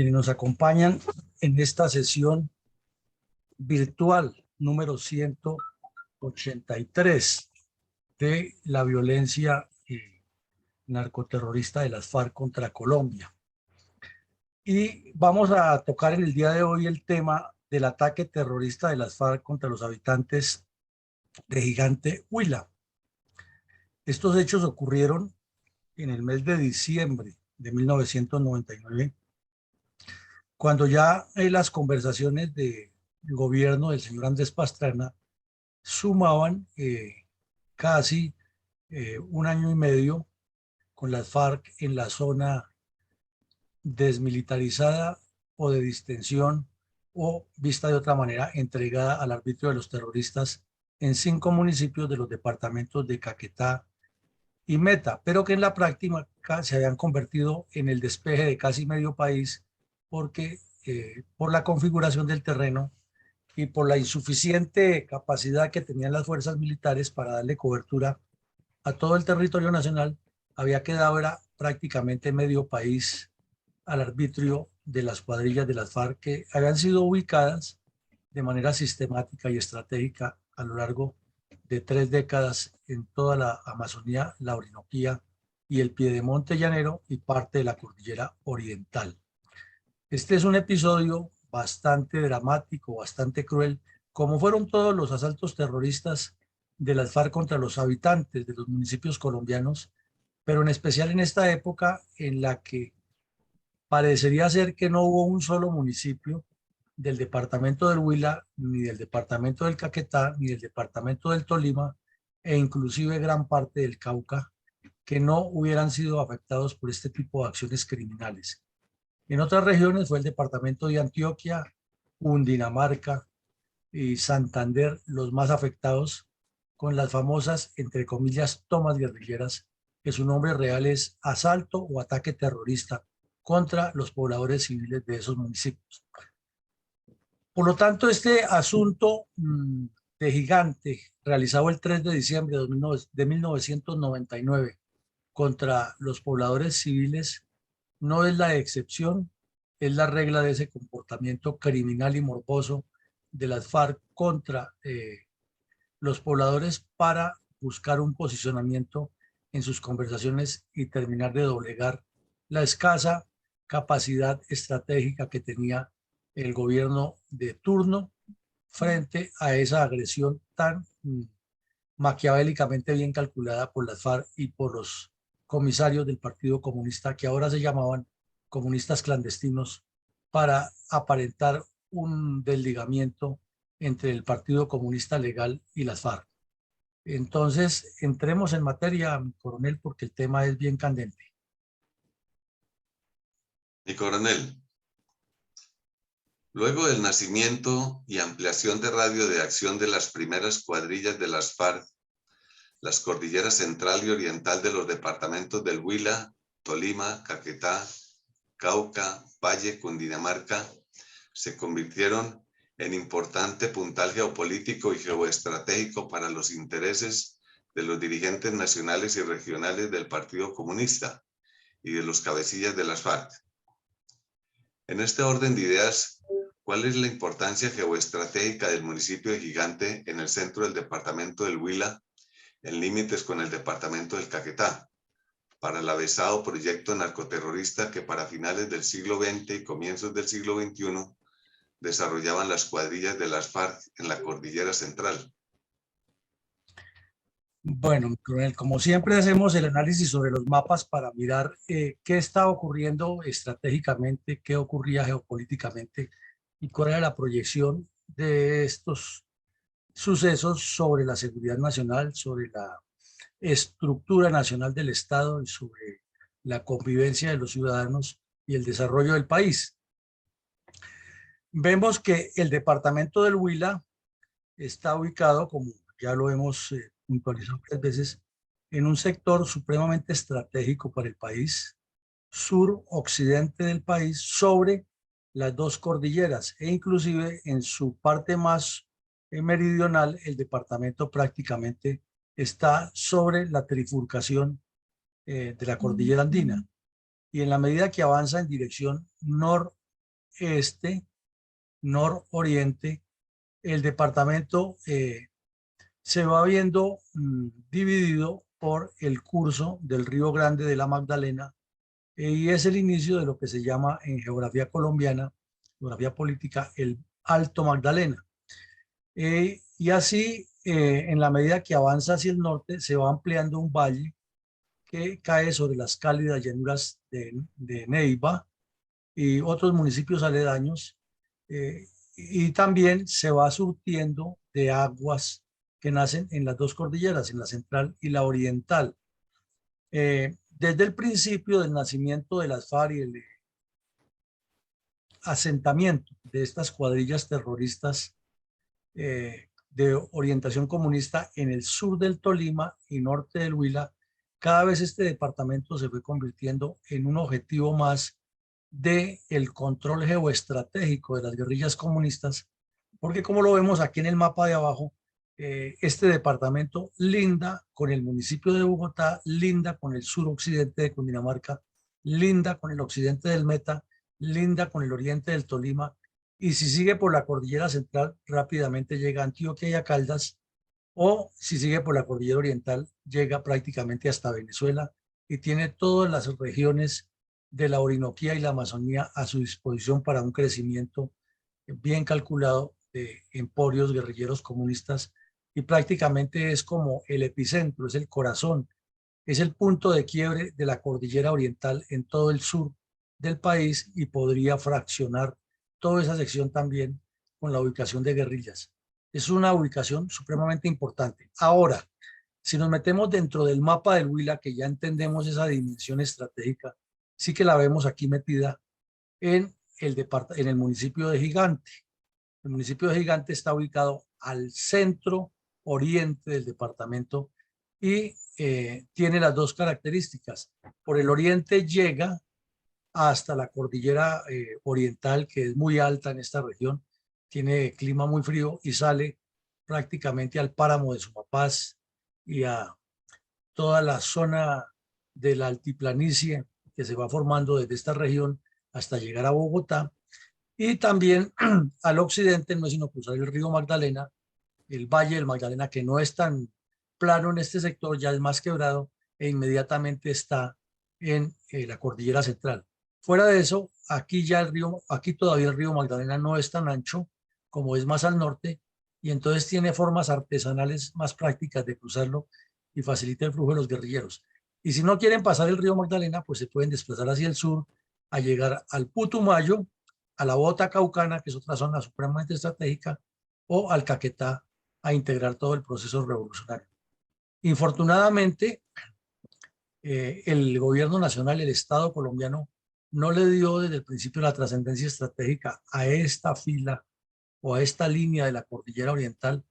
quienes nos acompañan en esta sesión virtual número 183 de la violencia narcoterrorista de las FARC contra Colombia. Y vamos a tocar en el día de hoy el tema del ataque terrorista de las FARC contra los habitantes de Gigante Huila. Estos hechos ocurrieron en el mes de diciembre de 1999, cuando ya las conversaciones del gobierno del señor Andrés Pastrana sumaban casi un año y medio con las FARC en la zona desmilitarizada o de distensión, o vista de otra manera, entregada al arbitrio de los terroristas en 5 municipios de los departamentos de Caquetá y Meta, pero que en la práctica se habían convertido en el despeje de casi medio país, porque por la configuración del terreno y por la insuficiente capacidad que tenían las fuerzas militares para darle cobertura a todo el territorio nacional, había quedado era prácticamente medio país al arbitrio de las cuadrillas de las FARC, que habían sido ubicadas de manera sistemática y estratégica a lo largo de 3 décadas en toda la Amazonía, la Orinoquía y el Piedemonte llanero y parte de la cordillera oriental. Este es un episodio bastante dramático, bastante cruel, como fueron todos los asaltos terroristas de las FARC contra los habitantes de los municipios colombianos, pero en especial en esta época en la que parecería ser que no hubo un solo municipio del departamento del Huila, ni del departamento del Caquetá, ni del departamento del Tolima, e inclusive gran parte del Cauca, que no hubieran sido afectados por este tipo de acciones criminales. En otras regiones fue el departamento de Antioquia, Cundinamarca y Santander los más afectados, con las famosas, entre comillas, tomas guerrilleras, que su nombre real es asalto o ataque terrorista contra los pobladores civiles de esos municipios. Por lo tanto, este asunto de Gigante, realizado el 3 de diciembre de 1999 contra los pobladores civiles, no es la excepción, es la regla de ese comportamiento criminal y morboso de las FARC contra los pobladores para buscar un posicionamiento en sus conversaciones y terminar de doblegar la escasa capacidad estratégica que tenía el gobierno de turno frente a esa agresión tan maquiavélicamente bien calculada por las FARC y por los comisarios del Partido Comunista, que ahora se llamaban comunistas clandestinos, para aparentar un desligamiento entre el Partido Comunista legal y las FARC. Entonces, entremos en materia, mi coronel, porque el tema es bien candente. Mi coronel, luego del nacimiento y ampliación de radio de acción de las primeras cuadrillas de las FARC, las cordilleras central y oriental de los departamentos del Huila, Tolima, Caquetá, Cauca, Valle, Cundinamarca, se convirtieron en importante puntal geopolítico y geoestratégico para los intereses de los dirigentes nacionales y regionales del Partido Comunista y de los cabecillas de las FARC. En este orden de ideas, ¿cuál es la importancia geoestratégica del municipio de Gigante en el centro del departamento del Huila, en límites con el departamento del Caquetá, para el avesado proyecto narcoterrorista que para finales del siglo XX y comienzos del siglo XXI desarrollaban las cuadrillas de las FARC en la cordillera central? Bueno, coronel, como siempre hacemos el análisis sobre los mapas para mirar qué está ocurriendo estratégicamente, qué ocurría geopolíticamente y cuál era la proyección de estos sucesos sobre la seguridad nacional, sobre la estructura nacional del Estado y sobre la convivencia de los ciudadanos y el desarrollo del país. Vemos que el departamento del Huila está ubicado, como ya lo hemos puntualizado varias veces, en un sector supremamente estratégico para el país, sur-occidente del país, sobre las 2 cordilleras, e inclusive en su parte más meridional, el departamento prácticamente está sobre la trifurcación de la cordillera andina. Y en la medida que avanza en dirección este, nororiente, el departamento se va viendo dividido por el curso del Río Grande de la Magdalena, y es el inicio de lo que se llama en geografía colombiana, geografía política, el Alto Magdalena. Y así, en la medida que avanza hacia el norte, se va ampliando un valle que cae sobre las cálidas llanuras de Neiva y otros municipios aledaños, y también se va surtiendo de aguas que nacen en las dos cordilleras, en la central y la oriental. Desde el principio del nacimiento de las FARC y el asentamiento de estas cuadrillas terroristas de orientación comunista en el sur del Tolima y norte del Huila, cada vez este departamento se fue convirtiendo en un objetivo más del control geoestratégico de las guerrillas comunistas, porque como lo vemos aquí en el mapa de abajo, este departamento linda con el municipio de Bogotá, linda con el suroccidente de Cundinamarca, linda con el occidente del Meta, linda con el oriente del Tolima, y si sigue por la cordillera central, rápidamente llega a Antioquia y a Caldas, o si sigue por la cordillera oriental, llega prácticamente hasta Venezuela y tiene todas las regiones de la Orinoquía y la Amazonía a su disposición para un crecimiento bien calculado de emporios guerrilleros comunistas, y prácticamente es como el epicentro, es el corazón, es el punto de quiebre de la cordillera oriental en todo el sur del país, y podría fraccionar toda esa sección también con la ubicación de guerrillas. Es una ubicación supremamente importante. Ahora, si nos metemos dentro del mapa del Huila, que ya entendemos esa dimensión estratégica, sí que la vemos aquí metida en en el municipio de Gigante. El municipio de Gigante está ubicado al centro oriente del departamento y tiene las dos características. Por el oriente llega hasta la cordillera oriental, que es muy alta en esta región, tiene clima muy frío, y sale prácticamente al páramo de Sumapaz y a toda la zona de la altiplanicie que se va formando desde esta región hasta llegar a Bogotá. Y también al occidente no es sino cruzar el río Magdalena, el valle del Magdalena, que no es tan plano en este sector, ya es más quebrado, e inmediatamente está en la cordillera central. Fuera de eso, aquí ya aquí todavía el río Magdalena no es tan ancho como es más al norte, y entonces tiene formas artesanales más prácticas de cruzarlo y facilita el flujo de los guerrilleros. Y si no quieren pasar el río Magdalena, pues se pueden desplazar hacia el sur a llegar al Putumayo, a la Bota Caucana, que es otra zona supremamente estratégica, o al Caquetá, a integrar todo el proceso revolucionario. Infortunadamente, el gobierno nacional, el Estado colombiano, no le dio desde el principio la trascendencia estratégica a esta fila o a esta línea de la cordillera oriental,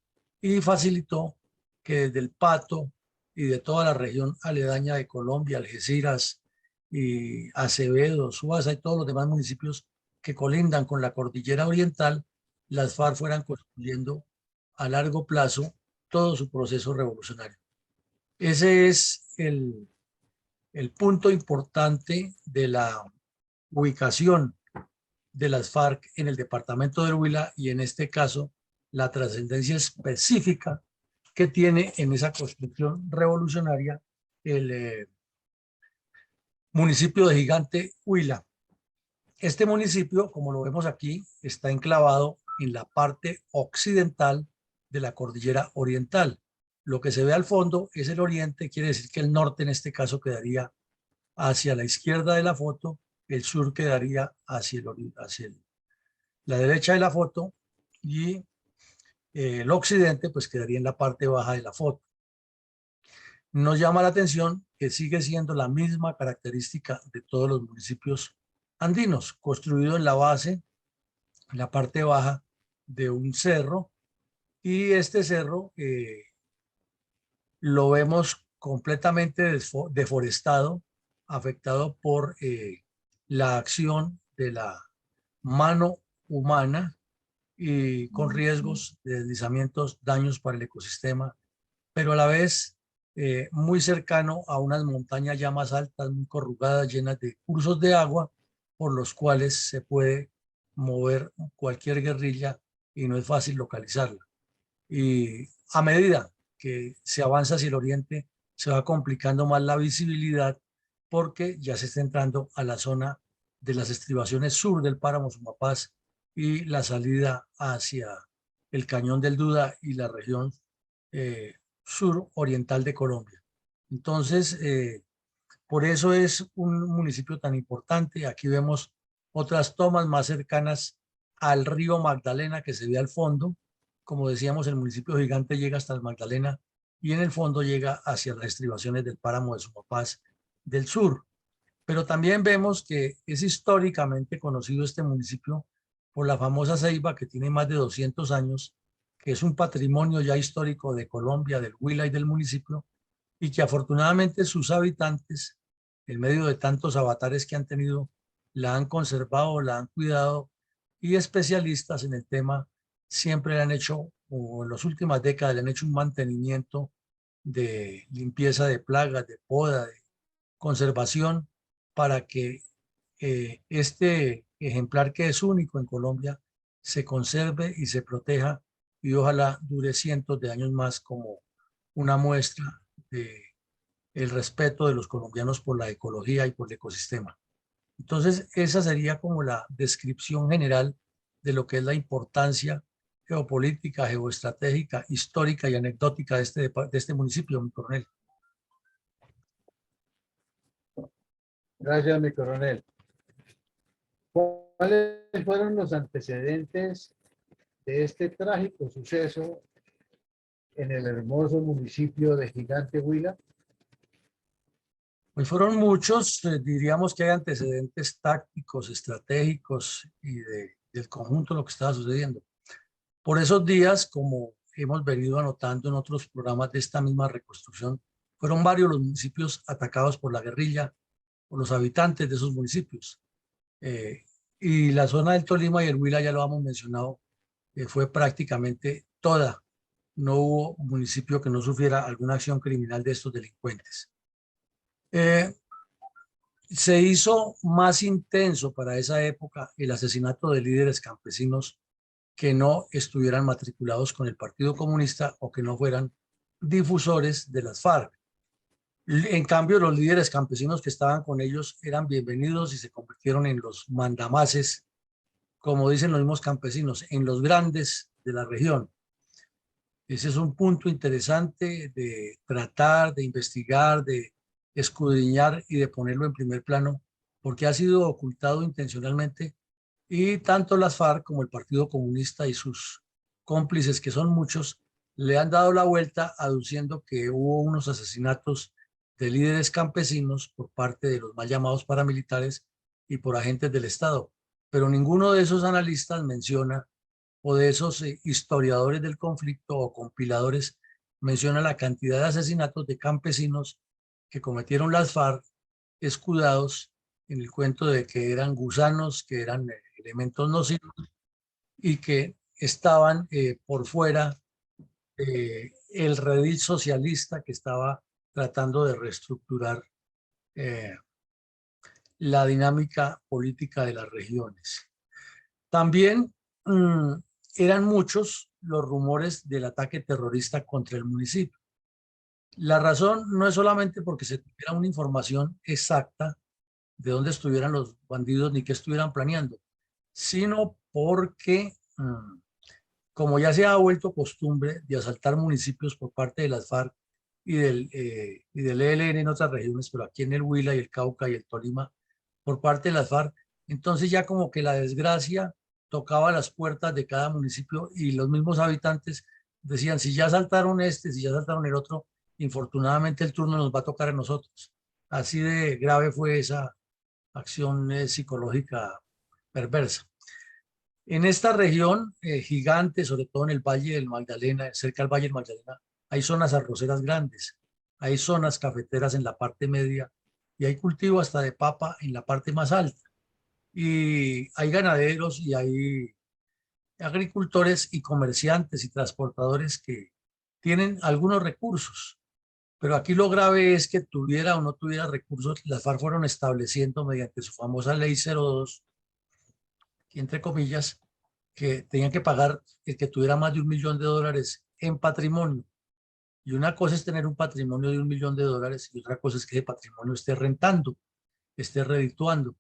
y facilitó que desde el Pato y de toda la región aledaña de Colombia, Algeciras y Acevedo, Suaza y todos los demás municipios que colindan con la cordillera oriental, las FARC fueran construyendo a largo plazo todo su proceso revolucionario. Ese es el punto importante de la ubicación de las FARC en el departamento del Huila, y en este caso la trascendencia específica que tiene en esa construcción revolucionaria el municipio de Gigante, Huila. Este municipio, como lo vemos aquí, está enclavado en la parte occidental de la cordillera oriental. Lo que se ve al fondo es el oriente, quiere decir que el norte en este caso quedaría hacia la izquierda de la foto, el sur quedaría hacia la derecha de la foto, y el occidente pues quedaría en la parte baja de la foto. Nos llama la atención que sigue siendo la misma característica de todos los municipios andinos, construido en la base, en la parte baja de un cerro, y este cerro lo vemos completamente deforestado, afectado por la acción de la mano humana, y con riesgos de deslizamientos, daños para el ecosistema, pero a la vez muy cercano a unas montañas ya más altas, muy corrugadas, llenas de cursos de agua, por los cuales se puede mover cualquier guerrilla y no es fácil localizarla. Y a medida que se avanza hacia el oriente, se va complicando más la visibilidad porque ya se está entrando a la zona de las estribaciones sur del páramo Sumapaz y la salida hacia el Cañón del Duda y la región sur oriental de Colombia. Entonces, por eso es un municipio tan importante. Aquí vemos otras tomas más cercanas al río Magdalena que se ve al fondo. Como decíamos, el municipio gigante llega hasta el Magdalena y en el fondo llega hacia las estribaciones del páramo de Sumapaz del sur. Pero también vemos que es históricamente conocido este municipio por la famosa ceiba que tiene más de 200 años, que es un patrimonio ya histórico de Colombia, del Huila y del municipio, y que afortunadamente sus habitantes, en medio de tantos avatares que han tenido, la han conservado, la han cuidado, y especialistas en el tema siempre le han hecho, o en las últimas décadas le han hecho un mantenimiento de limpieza de plagas, de poda, de conservación, para que este ejemplar que es único en Colombia se conserve y se proteja y ojalá dure cientos de años más como una muestra de el respeto de los colombianos por la ecología y por el ecosistema. Entonces, esa sería como la descripción general de lo que es la importancia geopolítica, geoestratégica, histórica y anecdótica de este municipio, mi coronel. Gracias, mi coronel. ¿Cuáles fueron los antecedentes de este trágico suceso en el hermoso municipio de Gigante Huila? Pues fueron muchos, diríamos que hay antecedentes tácticos, estratégicos y del conjunto de lo que estaba sucediendo. Por esos días, como hemos venido anotando en otros programas de esta misma reconstrucción, fueron varios los municipios atacados por la guerrilla, por los habitantes de esos municipios. Y la zona del Tolima y el Huila, ya lo hemos mencionado, fue prácticamente toda. No hubo municipio que no sufriera alguna acción criminal de estos delincuentes. Se hizo más intenso para esa época el asesinato de líderes campesinos que no estuvieran matriculados con el Partido Comunista o que no fueran difusores de las FARC. En cambio, los líderes campesinos que estaban con ellos eran bienvenidos y se convirtieron en los mandamases, como dicen los mismos campesinos, en los grandes de la región. Ese es un punto interesante de tratar, de investigar, de escudriñar y de ponerlo en primer plano, porque ha sido ocultado intencionalmente y tanto las FARC como el Partido Comunista y sus cómplices, que son muchos, le han dado la vuelta aduciendo que hubo unos asesinatos de líderes campesinos por parte de los mal llamados paramilitares y por agentes del Estado. Pero ninguno de esos analistas menciona, o de esos historiadores del conflicto o compiladores, menciona la cantidad de asesinatos de campesinos que cometieron las FARC escudados en el cuento de que eran gusanos, que eran elementos nocivos y que estaban por fuera el redil socialista que estaba tratando de reestructurar la dinámica política de las regiones. También eran muchos los rumores del ataque terrorista contra el municipio. La razón no es solamente porque se tuviera una información exacta de dónde estuvieran los bandidos ni qué estuvieran planeando, sino porque, como ya se ha vuelto costumbre de asaltar municipios por parte de las FARC y del ELN en otras regiones, pero aquí en el Huila y el Cauca y el Tolima, por parte de las FARC, entonces ya como que la desgracia tocaba las puertas de cada municipio y los mismos habitantes decían, si ya asaltaron este, si ya asaltaron el otro, infortunadamente el turno nos va a tocar a nosotros. Así de grave fue esa acción psicológica perversa. En esta región gigante, sobre todo en el Valle del Magdalena, cerca del Valle del Magdalena, hay zonas arroceras grandes, hay zonas cafeteras en la parte media y hay cultivo hasta de papa en la parte más alta. Y hay ganaderos y hay agricultores y comerciantes y transportadores que tienen algunos recursos. Pero aquí lo grave es que tuviera o no tuviera recursos, las FARC fueron estableciendo mediante su famosa ley 02 entre comillas, que tenían que pagar el que tuviera más de $1.000.000 en patrimonio. Y una cosa es tener un patrimonio de $1.000.000 y otra cosa es que ese patrimonio esté rentando, esté redituando.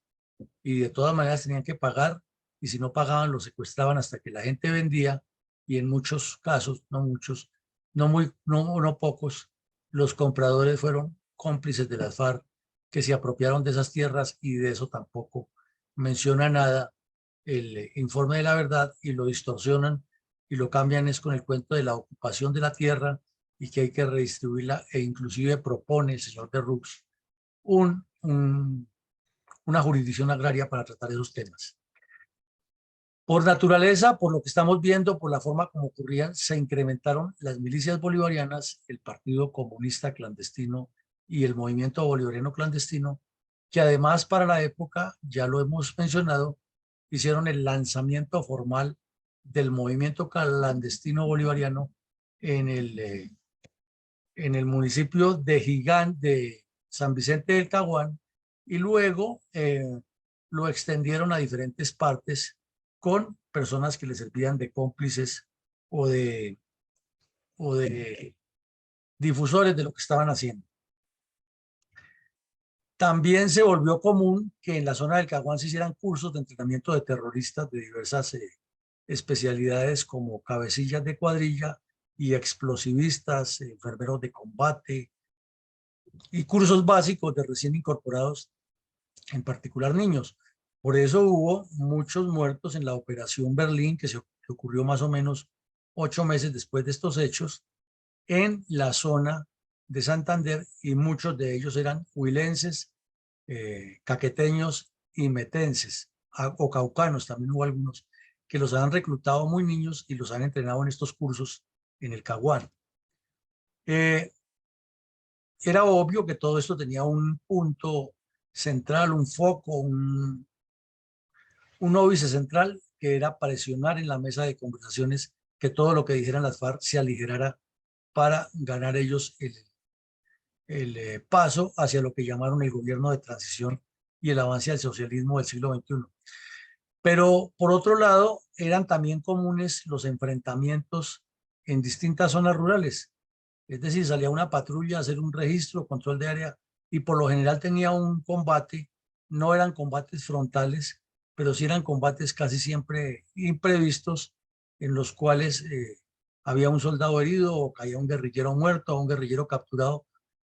Y de todas maneras tenían que pagar, y si no pagaban lo secuestraban hasta que la gente vendía, y en muchos casos, no muchos, no pocos, los compradores fueron cómplices de las FARC que se apropiaron de esas tierras, y de eso tampoco menciona nada el informe de la verdad, y lo distorsionan y lo cambian es con el cuento de la ocupación de la tierra y que hay que redistribuirla, e inclusive propone el señor de Rux una jurisdicción agraria para tratar esos temas. Por naturaleza, por lo que estamos viendo, por la forma como ocurrían, se incrementaron las milicias bolivarianas, el Partido Comunista Clandestino y el Movimiento Bolivariano Clandestino, que además para la época, ya lo hemos mencionado, hicieron el lanzamiento formal del movimiento clandestino bolivariano en el municipio de Gigán, de San Vicente del Caguán, y luego lo extendieron a diferentes partes con personas que les servían de cómplices o de difusores de lo que estaban haciendo. También se volvió común que en la zona del Caguán se hicieran cursos de entrenamiento de terroristas de diversas especialidades como cabecillas de cuadrilla y explosivistas, enfermeros de combate y cursos básicos de recién incorporados, en particular niños. Por eso hubo muchos muertos en la Operación Berlín, que ocurrió más o menos 8 meses después de estos hechos, en la zona de Santander, y muchos de ellos eran huilenses, caqueteños y metenses, o caucanos, también hubo algunos que los han reclutado muy niños y los han entrenado en estos cursos en el Caguán. Era obvio que todo esto tenía un punto central, un foco, un óbice central, que era presionar en la mesa de conversaciones que todo lo que dijeran las FARC se aligerara para ganar ellos el paso hacia lo que llamaron el gobierno de transición y el avance al socialismo del siglo XXI. Pero por otro lado, eran también comunes los enfrentamientos en distintas zonas rurales. Es decir, salía una patrulla a hacer un registro, control de área, y por lo general tenía un combate. No eran combates frontales, pero sí eran combates casi siempre imprevistos, en los cuales había un soldado herido o caía un guerrillero muerto o un guerrillero capturado,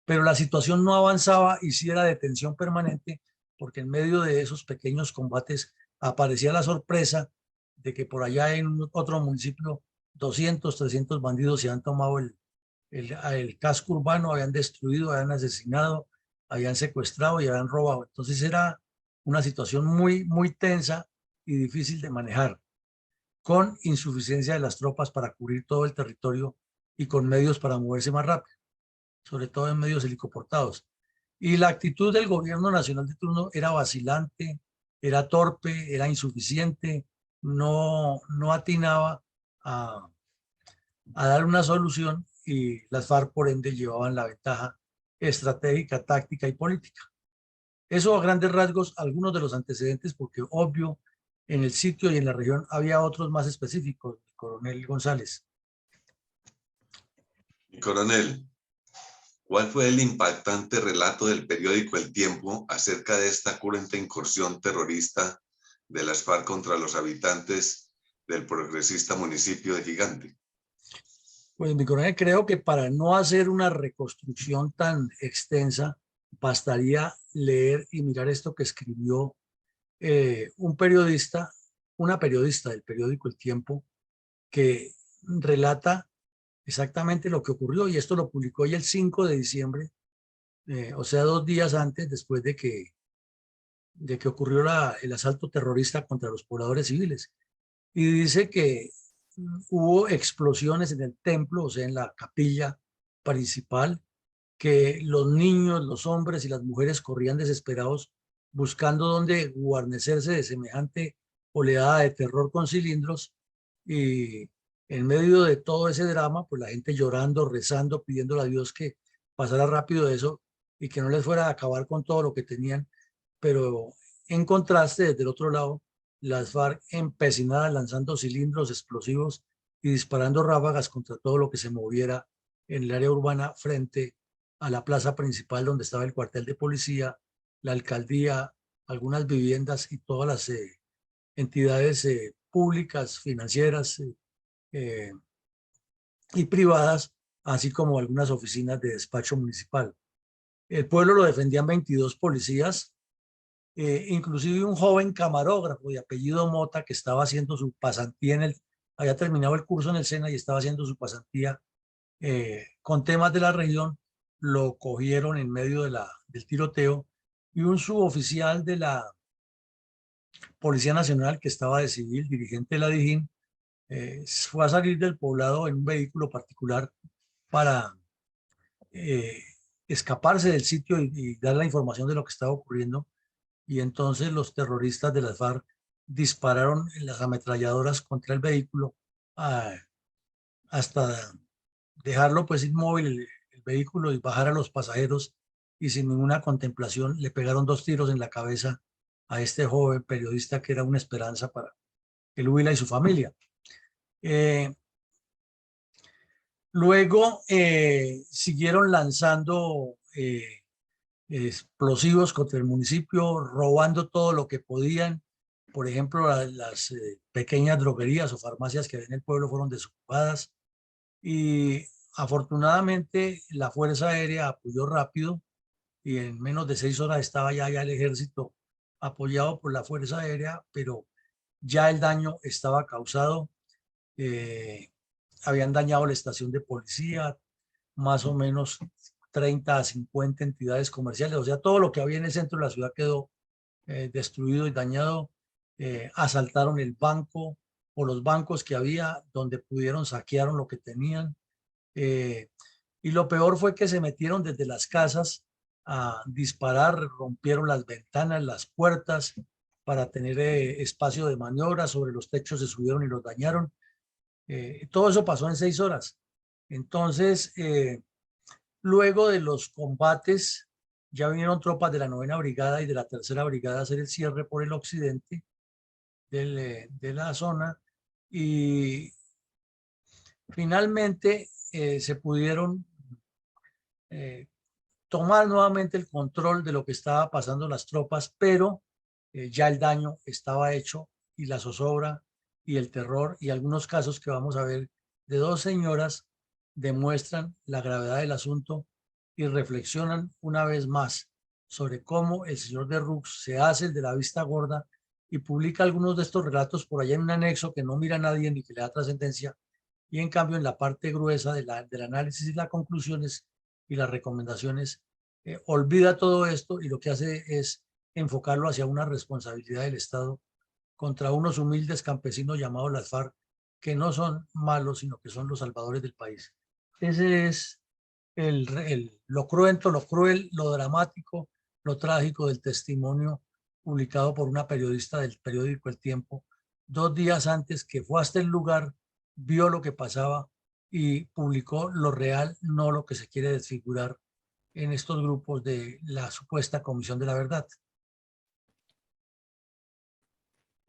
pero la situación no avanzaba y sí era de tensión permanente, porque en medio de esos pequeños combates aparecía la sorpresa de que por allá en otro municipio 200, 300 bandidos se han tomado el casco urbano, habían destruido, habían asesinado, habían secuestrado y habían robado. Entonces era una situación muy, muy tensa y difícil de manejar, con insuficiencia de las tropas para cubrir todo el territorio y con medios para moverse más rápido, sobre todo en medios helicoportados. Y la actitud del gobierno nacional de turno era vacilante, era torpe, era insuficiente, no atinaba a dar una solución, y las FARC por ende llevaban la ventaja estratégica, táctica y política. Eso a grandes rasgos, algunos de los antecedentes, porque obvio en el sitio y en la región había otros más específicos. Coronel González. Coronel, ¿cuál fue el impactante relato del periódico El Tiempo acerca de esta cruenta incursión terrorista de las FARC contra los habitantes del progresista municipio de Gigante? Pues, mi coronel, creo que para no hacer una reconstrucción tan extensa, bastaría leer y mirar esto que escribió una periodista del periódico El Tiempo, que relata exactamente lo que ocurrió, y esto lo publicó ella el 5 de diciembre, o sea, 2 días antes, después de que ocurrió el asalto terrorista contra los pobladores civiles. Y dice que hubo explosiones en el templo, o sea, en la capilla principal, que los niños, los hombres y las mujeres corrían desesperados buscando dónde guarnecerse de semejante oleada de terror con cilindros, y en medio de todo ese drama, pues la gente llorando, rezando, pidiéndole a Dios que pasara rápido eso y que no les fuera a acabar con todo lo que tenían. Pero en contraste, desde el otro lado, las FARC empecinadas lanzando cilindros explosivos y disparando ráfagas contra todo lo que se moviera en el área urbana frente a la plaza principal donde estaba el cuartel de policía, la alcaldía, algunas viviendas y todas las entidades públicas, financieras eh, y privadas, así como algunas oficinas de despacho municipal. El pueblo lo defendían 22 policías, inclusive un joven camarógrafo de apellido Mota que estaba haciendo su pasantía había terminado el curso en el SENA y estaba haciendo su pasantía con temas de la región, lo cogieron en medio del tiroteo y un suboficial de la Policía Nacional que estaba de civil, dirigente de la DIJÍN, fue a salir del poblado en un vehículo particular para eh, escaparse del sitio y dar la información de lo que estaba ocurriendo. Y entonces los terroristas de las FARC dispararon en las ametralladoras contra el vehículo hasta dejarlo pues inmóvil el vehículo y bajar a los pasajeros y sin ninguna contemplación le pegaron 2 tiros en la cabeza a este joven periodista que era una esperanza para el Huila y su familia. Luego siguieron lanzando explosivos contra el municipio, robando todo lo que podían. Por ejemplo, las pequeñas droguerías o farmacias que había en el pueblo fueron desocupadas y afortunadamente la Fuerza Aérea apoyó rápido y en menos de 6 horas estaba ya el ejército apoyado por la Fuerza Aérea, pero ya el daño estaba causado. Habían dañado la estación de policía, más o menos 30 a 50 entidades comerciales, o sea, todo lo que había en el centro de la ciudad quedó destruido y dañado. Asaltaron el banco o los bancos que había, donde pudieron saquearon lo que tenían. Y lo peor fue que se metieron desde las casas a disparar, rompieron las ventanas, las puertas para tener espacio de maniobra, sobre los techos se subieron y los dañaron. Todo eso pasó en 6 horas. Entonces, luego de los combates, ya vinieron tropas de la 9ª Brigada y de la 3ª Brigada a hacer el cierre por el occidente de la zona y finalmente se pudieron tomar nuevamente el control de lo que estaba pasando las tropas, pero ya el daño estaba hecho y la zozobra y el terror y algunos casos que vamos a ver de 2 señoras demuestran la gravedad del asunto y reflexionan una vez más sobre cómo el señor de Rux se hace el de la vista gorda y publica algunos de estos relatos por allá en un anexo que no mira a nadie ni que le da trascendencia, y en cambio en la parte gruesa del análisis y las conclusiones y las recomendaciones olvida todo esto y lo que hace es enfocarlo hacia una responsabilidad del Estado contra unos humildes campesinos llamados las FARC, que no son malos, sino que son los salvadores del país. Ese es lo cruento, lo cruel, lo dramático, lo trágico del testimonio publicado por una periodista del periódico El Tiempo, 2 días antes, que fue hasta el lugar, vio lo que pasaba y publicó lo real, no lo que se quiere desfigurar en estos grupos de la supuesta Comisión de la Verdad.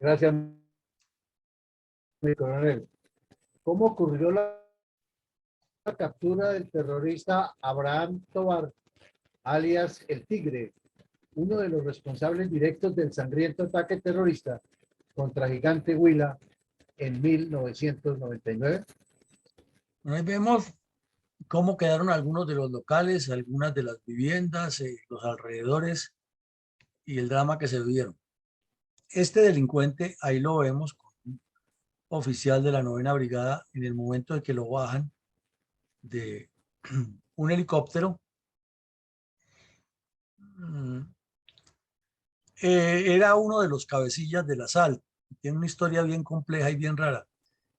Gracias, mi coronel. ¿Cómo ocurrió la captura del terrorista Abraham Tobar, alias El Tigre, uno de los responsables directos del sangriento ataque terrorista contra Gigante Huila en 1999? Ahí vemos cómo quedaron algunos de los locales, algunas de las viviendas, los alrededores y el drama que se vivieron. Este delincuente, ahí lo vemos con un oficial de la 9ª Brigada en el momento de que lo bajan de un helicóptero. Era uno de los cabecillas del asalto. Tiene una historia bien compleja y bien rara.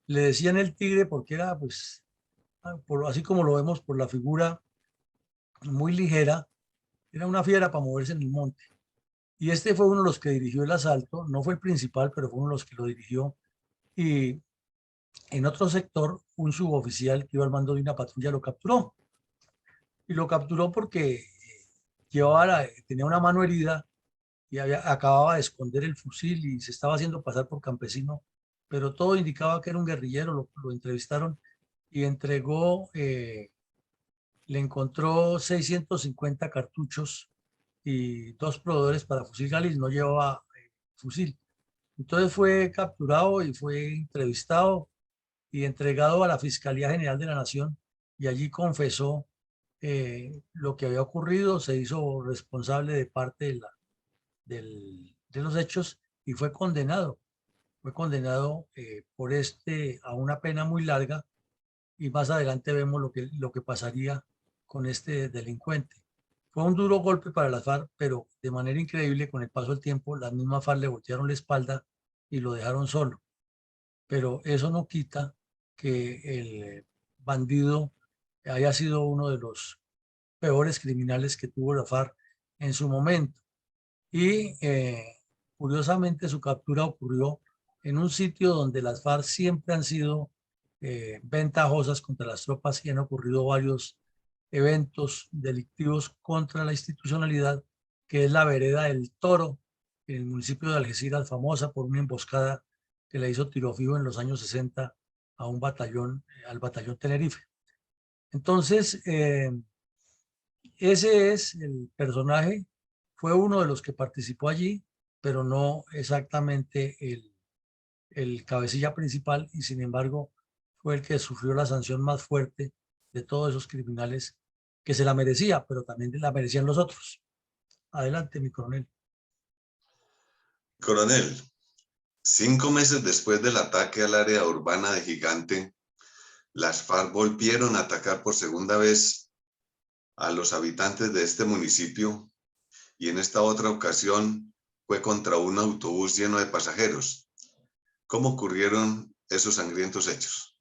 Le decían el Tigre porque era, pues, así como lo vemos por la figura muy ligera, era una fiera para moverse en el monte. Y este fue uno de los que dirigió el asalto, no fue el principal, pero fue uno de los que lo dirigió. Y en otro sector, un suboficial que iba al mando de una patrulla lo capturó. Y lo capturó porque tenía una mano herida y acababa de esconder el fusil y se estaba haciendo pasar por campesino, pero todo indicaba que era un guerrillero. Lo entrevistaron y entregó, le encontró 650 cartuchos y 2 proveedores para fusil Galil, no llevaba fusil. Entonces fue capturado y fue entrevistado y entregado a la Fiscalía General de la Nación, y allí confesó lo que había ocurrido, se hizo responsable de parte de los hechos y fue condenado. Fue condenado a una pena muy larga, y más adelante vemos lo que pasaría con este delincuente. Fue un duro golpe para las FARC, pero de manera increíble, con el paso del tiempo, las mismas FARC le voltearon la espalda y lo dejaron solo. Pero eso no quita que el bandido haya sido uno de los peores criminales que tuvo la FARC en su momento. Y curiosamente su captura ocurrió en un sitio donde las FARC siempre han sido ventajosas contra las tropas, y han ocurrido varios eventos delictivos contra la institucionalidad, que es la vereda del Toro, en el municipio de Algeciras, famosa por una emboscada que le hizo Tiro Fijo en los años 60 a un batallón, al batallón Tenerife. Entonces, ese es el personaje, fue uno de los que participó allí, pero no exactamente el cabecilla principal, y sin embargo fue el que sufrió la sanción más fuerte de todos esos criminales, que se la merecía, pero también la merecían los otros. Adelante, mi coronel. Coronel, 5 meses después del ataque al área urbana de Gigante, las FARC volvieron a atacar por segunda vez a los habitantes de este municipio, y en esta otra ocasión fue contra un autobús lleno de pasajeros. ¿Cómo ocurrieron esos sangrientos hechos?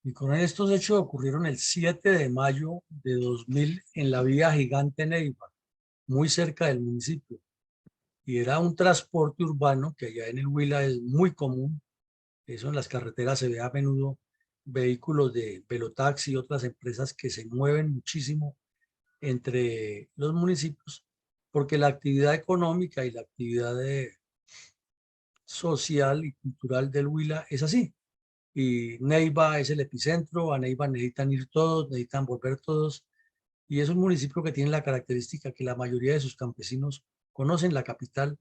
Mi coronel, estos hechos ocurrieron el 7 de mayo de 2000 en la vía Gigante Neiva, muy cerca del municipio, y era un transporte urbano que allá en el Huila es muy común. Eso en las carreteras se ve a menudo, vehículos de Velotaxi y otras empresas que se mueven muchísimo entre los municipios, porque la actividad económica y la actividad social y cultural del Huila es así. Y Neiva es el epicentro, a Neiva necesitan ir todos, necesitan volver todos, y es un municipio que tiene la característica que la mayoría de sus campesinos conocen la capital,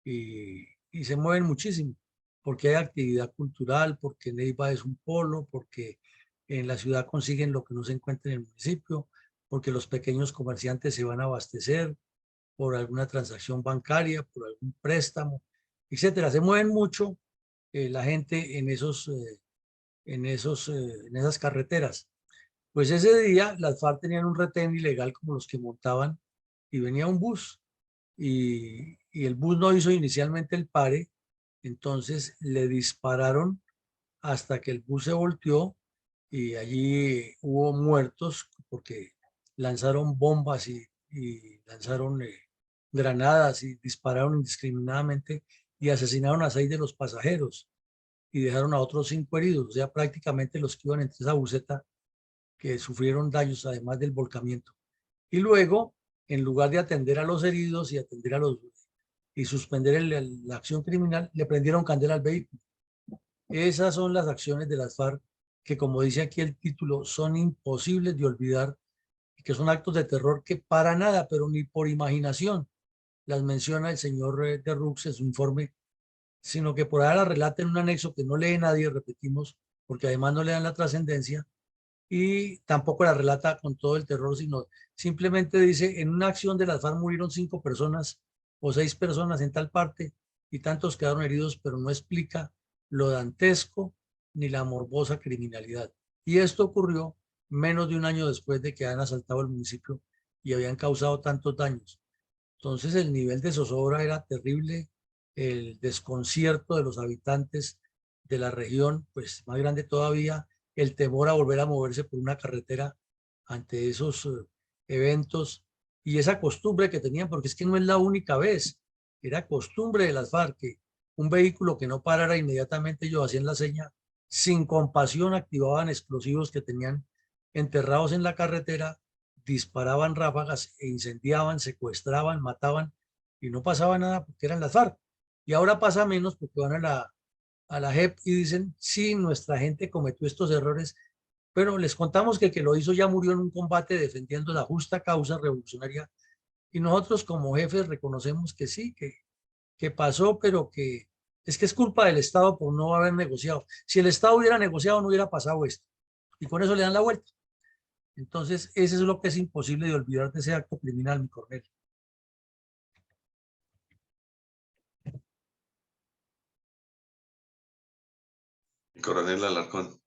y se mueven muchísimo, porque hay actividad cultural, porque Neiva es un polo, porque en la ciudad consiguen lo que no se encuentra en el municipio, porque los pequeños comerciantes se van a abastecer por alguna transacción bancaria, por algún préstamo, etcétera. Se mueven mucho la gente en esas carreteras. Pues ese día las FARC tenían un retén ilegal como los que montaban, y venía un bus, y el bus no hizo inicialmente el pare, entonces le dispararon hasta que el bus se volteó, y allí hubo muertos porque lanzaron bombas y lanzaron granadas y dispararon indiscriminadamente, y asesinaron a 6 de los pasajeros y dejaron a otros 5 heridos, o sea, prácticamente los que iban entre esa buseta, que sufrieron daños además del volcamiento. Y luego, en lugar de atender a los heridos y atender a los y suspender la acción criminal, le prendieron candela al vehículo. Esas son las acciones de las FARC que, como dice aquí el título, son imposibles de olvidar, y que son actos de terror que para nada, pero ni por imaginación, las menciona el señor de Rux en su informe, sino que por ahí la relata en un anexo que no lee nadie, repetimos, porque además no le dan la trascendencia, y tampoco la relata con todo el terror, sino simplemente dice: en una acción de las FARC murieron 5 personas o 6 personas en tal parte y tantos quedaron heridos, pero no explica lo dantesco ni la morbosa criminalidad. Y esto ocurrió menos de un año después de que habían asaltado el municipio y habían causado tantos daños. Entonces el nivel de zozobra era terrible, el desconcierto de los habitantes de la región, pues más grande todavía, el temor a volver a moverse por una carretera ante esos eventos, y esa costumbre que tenían, porque es que no es la única vez, era costumbre de las FARC que un vehículo que no parara, inmediatamente ellos hacían la seña, sin compasión activaban explosivos que tenían enterrados en la carretera, disparaban ráfagas e incendiaban, secuestraban, mataban, y no pasaba nada porque eran las FARC. Y ahora pasa menos porque van a la JEP y dicen, sí, nuestra gente cometió estos errores, pero les contamos que el que lo hizo ya murió en un combate defendiendo la justa causa revolucionaria y nosotros como jefes reconocemos que sí, que pasó, pero que es culpa del Estado por no haber negociado. Si el Estado hubiera negociado no hubiera pasado esto y con eso le dan la vuelta. Entonces, ese es lo que es imposible de olvidar de ese acto criminal, mi coronel. Coronel Alarcón,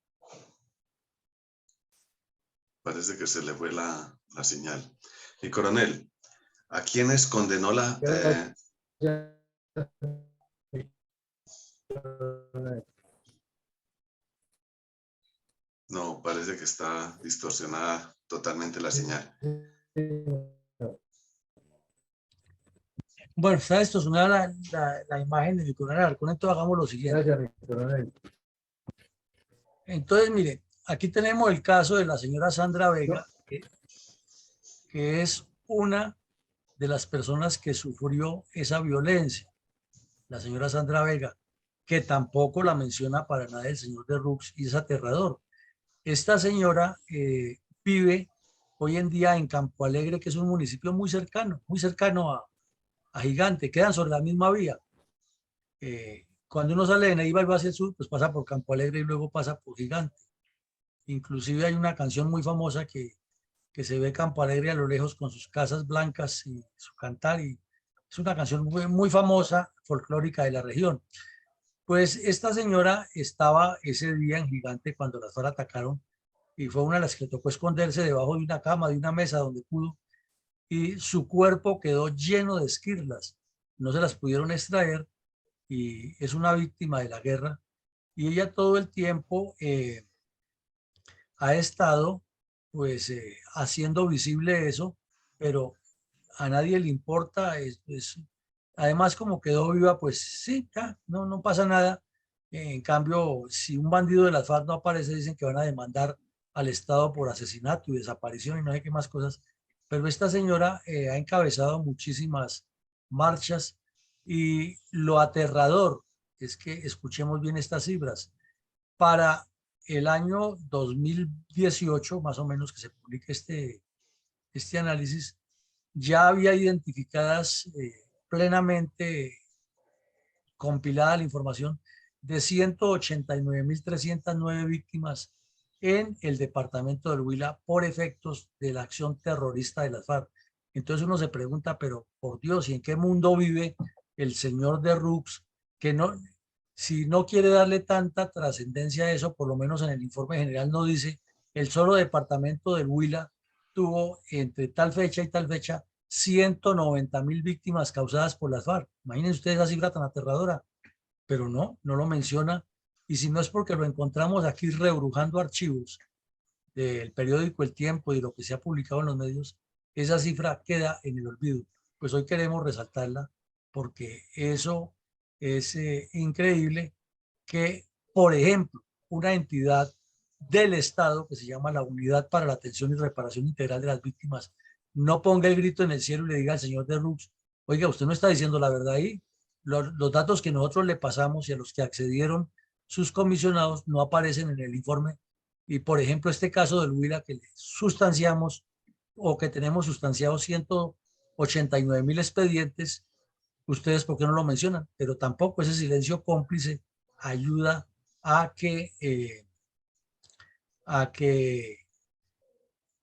parece que se le fue la señal. Y coronel, ¿a quiénes condenó la... No, parece que está distorsionada totalmente la señal. Bueno, está distorsionada la imagen de mi coronel Alarcón, entonces hagamos lo siguiente. Gracias, mi coronel. Entonces, mire, aquí tenemos el caso de la señora Sandra Vega, que es una de las personas que sufrió esa violencia. La señora Sandra Vega, que tampoco la menciona para nada el señor de Rux, y es aterrador. Esta señora vive hoy en día en Campo Alegre, que es un municipio muy cercano a Gigante, quedan sobre la misma vía. Cuando uno sale de Neiva y va hacia el sur, pues pasa por Campo Alegre y luego pasa por Gigante. Inclusive hay una canción muy famosa que se ve Campo Alegre a lo lejos con sus casas blancas y su cantar, y es una canción muy famosa, folclórica de la región. Pues esta señora estaba ese día en Gigante cuando las FARC atacaron y fue una de las que tocó esconderse debajo de una cama, de una mesa donde pudo, y su cuerpo quedó lleno de esquirlas. No se las pudieron extraer y es una víctima de la guerra. Y ella todo el tiempo ha estado pues haciendo visible eso, pero a nadie le importa. Además, como quedó viva, pues sí, ya, no pasa nada. En cambio, si un bandido de las FARC no aparece, dicen que van a demandar al Estado por asesinato y desaparición y no sé qué más cosas. Pero esta señora ha encabezado muchísimas marchas y lo aterrador es que escuchemos bien estas cifras. Para el año 2018, más o menos, que se publique este análisis, ya había identificadas plenamente compilada la información de 189.309 víctimas en el departamento del Huila por efectos de la acción terrorista de las FARC. Entonces uno se pregunta, pero por Dios, ¿y en qué mundo vive el señor de Rux que no, si no quiere darle tanta trascendencia a eso, por lo menos en el informe general no dice, el solo departamento del Huila tuvo entre tal fecha y tal fecha 190.000 víctimas causadas por las FARC. Imagínense ustedes esa cifra tan aterradora, pero no lo menciona. Y si no es porque lo encontramos aquí rebrujando archivos del periódico El Tiempo y de lo que se ha publicado en los medios, esa cifra queda en el olvido. Pues hoy queremos resaltarla porque eso es increíble que, por ejemplo, una entidad del Estado que se llama la Unidad para la Atención y Reparación Integral de las Víctimas no ponga el grito en el cielo y le diga al señor de Rux, oiga, usted no está diciendo la verdad ahí. Los datos que nosotros le pasamos y a los que accedieron sus comisionados no aparecen en el informe. Y por ejemplo, este caso del Huila que le sustanciamos o que tenemos sustanciados 189.000 expedientes, ustedes por qué no lo mencionan, pero tampoco ese silencio cómplice ayuda a que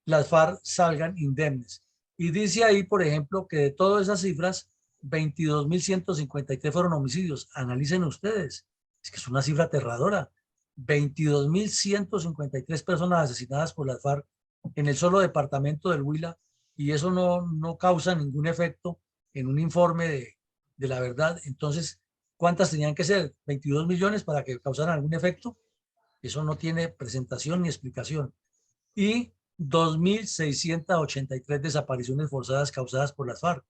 las FARC salgan indemnes. Y dice ahí, por ejemplo, que de todas esas cifras, 22.153 fueron homicidios. Analicen ustedes, es que es una cifra aterradora. 22.153 personas asesinadas por las FARC en el solo departamento del Huila, y eso no causa ningún efecto en un informe de la verdad. Entonces, ¿cuántas tenían que ser? ¿22 millones para que causaran algún efecto? Eso no tiene presentación ni explicación. Y 2.683 desapariciones forzadas causadas por las FARC.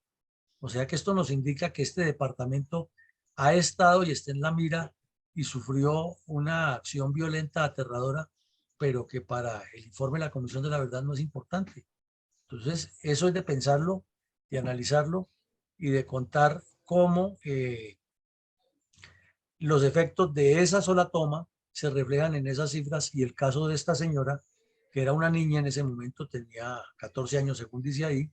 O sea que esto nos indica que este departamento ha estado y está en la mira y sufrió una acción violenta aterradora, pero que para el informe de la Comisión de la Verdad no es importante. Entonces, eso es de pensarlo, de analizarlo, y de contar cómo los efectos de esa sola toma se reflejan en esas cifras, y el caso de esta señora, que era una niña en ese momento, tenía 14 años según dice ahí,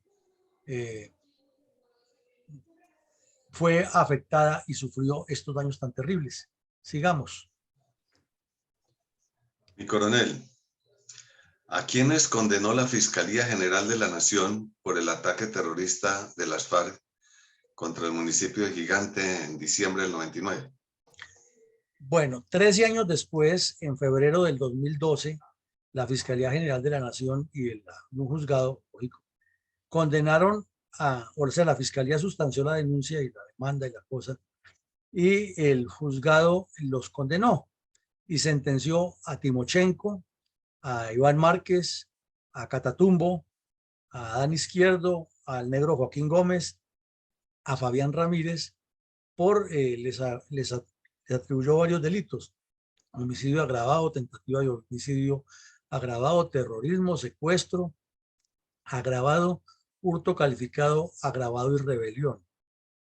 fue afectada y sufrió estos daños tan terribles. Sigamos. Mi coronel, ¿a quiénes condenó la Fiscalía General de la Nación por el ataque terrorista de las FARC contra el municipio de Gigante en diciembre del 99? Bueno, 13 años después, en febrero del 2012, la Fiscalía General de la Nación y un juzgado, lógico, condenaron o sea, la Fiscalía sustanció la denuncia y la demanda y la cosa, y el juzgado los condenó y sentenció a Timochenko, a Iván Márquez, a Catatumbo, a Adán Izquierdo, al negro Joaquín Gómez, a Fabián Ramírez, les atribuyó varios delitos: homicidio agravado, tentativa de homicidio agravado, terrorismo, secuestro agravado, hurto calificado agravado y rebelión.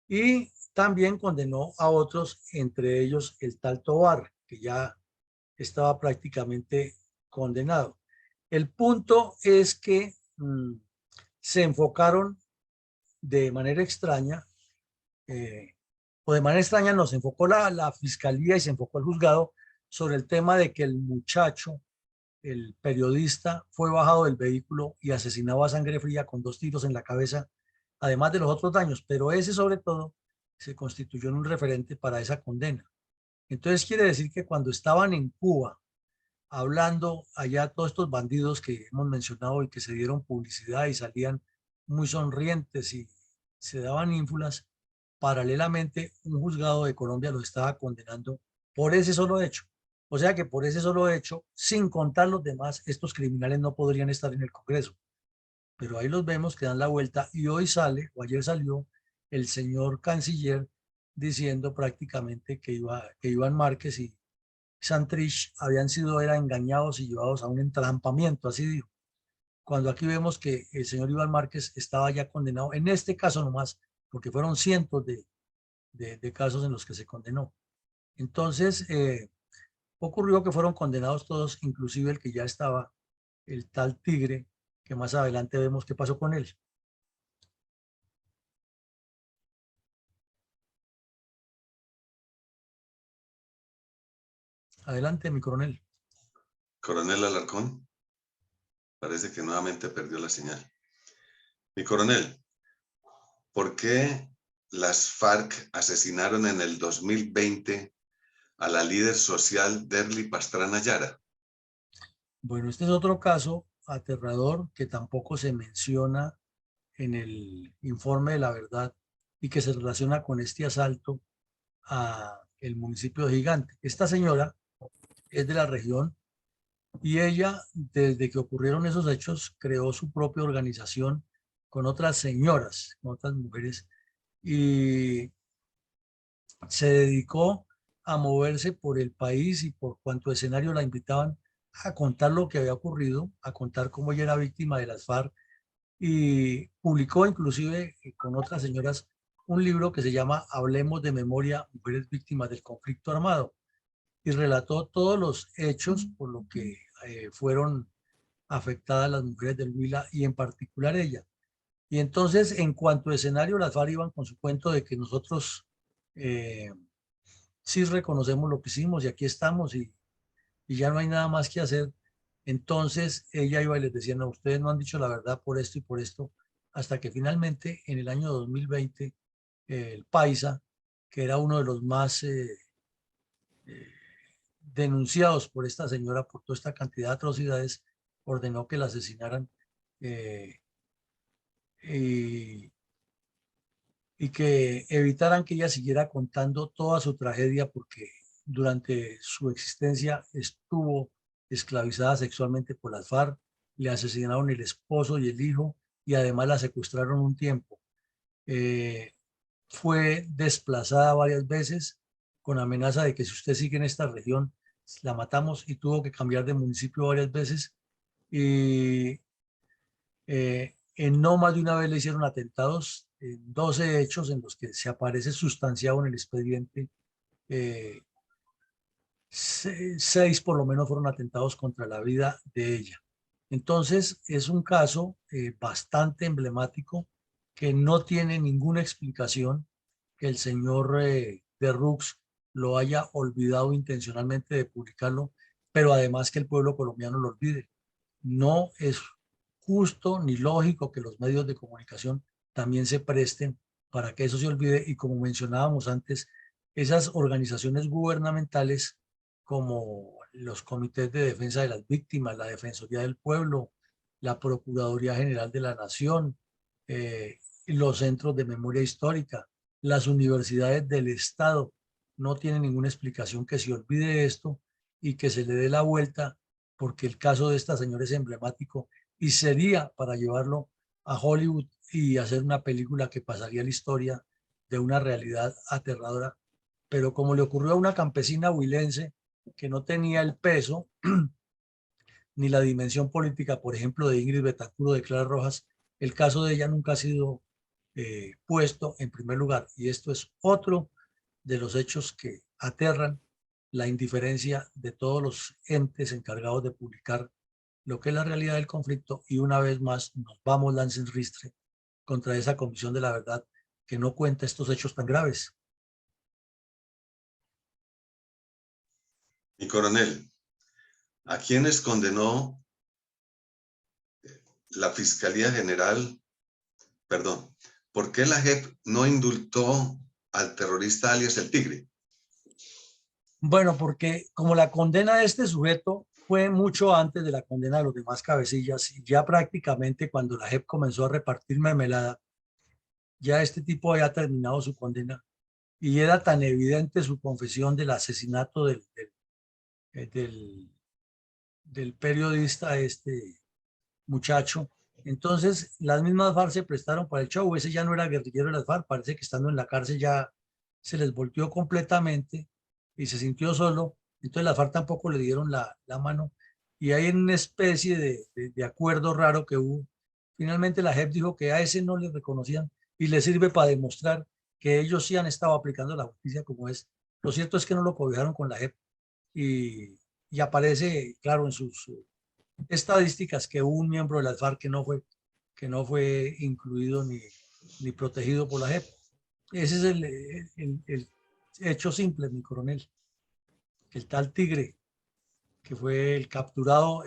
Y también condenó a otros, entre ellos el tal Tobar, que ya estaba prácticamente condenado. El punto es que se enfocaron de manera extraña, o de manera extraña no, se enfocó la fiscalía y se enfocó el juzgado sobre el tema de que el muchacho, el periodista, fue bajado del vehículo y asesinado a sangre fría con 2 tiros en la cabeza, además de los otros daños, pero ese sobre todo se constituyó en un referente para esa condena. Entonces quiere decir que cuando estaban en Cuba hablando allá todos estos bandidos que hemos mencionado y que se dieron publicidad y salían muy sonrientes y se daban ínfulas, paralelamente un juzgado de Colombia los estaba condenando por ese solo hecho. O sea que por ese solo hecho, sin contar los demás, estos criminales no podrían estar en el Congreso. Pero ahí los vemos que dan la vuelta, y hoy sale, o ayer salió, el señor canciller diciendo prácticamente que Iván Márquez y Santrich habían sido engañados y llevados a un entrampamiento, así dijo. Cuando aquí vemos que el señor Iván Márquez estaba ya condenado, en este caso nomás, porque fueron cientos de casos en los que se condenó. Entonces, ocurrió que fueron condenados todos, inclusive el que ya estaba, el tal Tigre, que más adelante vemos qué pasó con él. Adelante, mi coronel. Coronel Alarcón, parece que nuevamente perdió la señal. Mi coronel, ¿por qué las FARC asesinaron en el 2020 a la líder social Derly Pastrana Yara? Bueno, este es otro caso aterrador que tampoco se menciona en el informe de la verdad y que se relaciona con este asalto a el municipio de Gigante. Esta señora es de la región y ella, desde que ocurrieron esos hechos, creó su propia organización con otras señoras, con otras mujeres, y se dedicó a moverse por el país y por cuanto escenario la invitaban a contar lo que había ocurrido, a contar cómo ella era víctima de las FARC, y publicó inclusive con otras señoras un libro que se llama Hablemos de Memoria, Mujeres Víctimas del Conflicto Armado, y relató todos los hechos por lo que fueron afectadas las mujeres del Huila y en particular ella. Y entonces, en cuanto a escenario, las FARC iban con su cuento de que nosotros sí reconocemos lo que hicimos y aquí estamos y ya no hay nada más que hacer. Entonces ella iba y les decía: no, ustedes no han dicho la verdad por esto y por esto, hasta que finalmente en el año 2020 el Paisa, que era uno de los más denunciados por esta señora por toda esta cantidad de atrocidades, ordenó que la asesinaran, eh, y, y que evitaran que ella siguiera contando toda su tragedia, porque durante su existencia estuvo esclavizada sexualmente por las FARC, le asesinaron el esposo y el hijo y además la secuestraron un tiempo. Fue desplazada varias veces con amenaza de que si usted sigue en esta región la matamos, y tuvo que cambiar de municipio varias veces, y en no más de una vez le hicieron atentados en 12 hechos en los que se aparece sustanciado en el expediente. 6 por lo menos fueron atentados contra la vida de ella. Entonces es un caso bastante emblemático que no tiene ninguna explicación que el señor de Rux lo haya olvidado intencionalmente de publicarlo, pero además que el pueblo colombiano lo olvide. No es justo ni lógico que los medios de comunicación también se presten para que eso se olvide y, como mencionábamos antes, esas organizaciones gubernamentales como los comités de defensa de las víctimas, la Defensoría del Pueblo, la Procuraduría General de la Nación, los centros de memoria histórica, las universidades del Estado, no tienen ninguna explicación que se olvide esto y que se le dé la vuelta, porque el caso de esta señora es emblemático y sería para llevarlo a Hollywood y hacer una película que pasaría la historia de una realidad aterradora. Pero como le ocurrió a una campesina huilense que no tenía el peso ni la dimensión política, por ejemplo, de Ingrid Betancourt o de Clara Rojas, el caso de ella nunca ha sido puesto en primer lugar. Y esto es otro de los hechos que aterran la indiferencia de todos los entes encargados de publicar lo que es la realidad del conflicto, y una vez más nos vamos lance en ristre contra esa Comisión de la Verdad que no cuenta estos hechos tan graves. Mi coronel, ¿a quiénes condenó la Fiscalía General? Perdón, ¿por qué la JEP no indultó al terrorista alias El Tigre? Bueno, porque como la condena de este sujeto fue mucho antes de la condena de los demás cabecillas, y ya prácticamente cuando la JEP comenzó a repartir mermelada, ya este tipo había terminado su condena y era tan evidente su confesión del asesinato del, del periodista, este muchacho. Entonces, las mismas FARC se prestaron para el show. Ese ya no era guerrillero de las FARC, parece que estando en la cárcel ya se les volteó completamente y se sintió solo. Entonces, las FARC tampoco le dieron la mano. Y hay una especie de acuerdo raro que hubo. Finalmente, la JEP dijo que a ese no le reconocían y le sirve para demostrar que ellos sí han estado aplicando la justicia como es. Lo cierto es que no lo cobijaron con la JEP y aparece, claro, en sus estadísticas que hubo un miembro de las FARC que no fue incluido ni protegido por la JEP. Ese es el hecho simple, mi coronel. El tal Tigre, que fue el capturado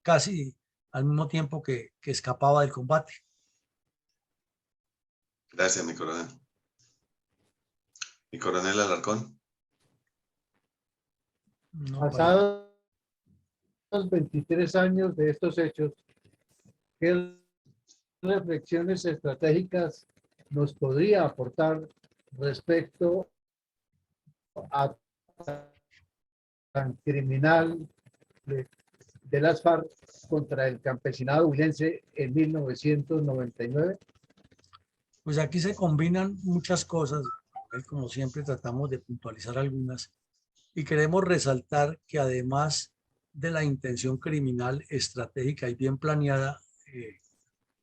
casi al mismo tiempo que escapaba del combate. Gracias, mi coronel. Mi coronel Alarcón. No, Pasados 23 años de estos hechos, ¿qué reflexiones estratégicas nos podría aportar respecto a tan criminal de las FARC contra el campesinado huilense en 1999? pues aquí se combinan muchas cosas. Como siempre tratamos de puntualizar algunas y queremos resaltar que además de la intención criminal estratégica y bien planeada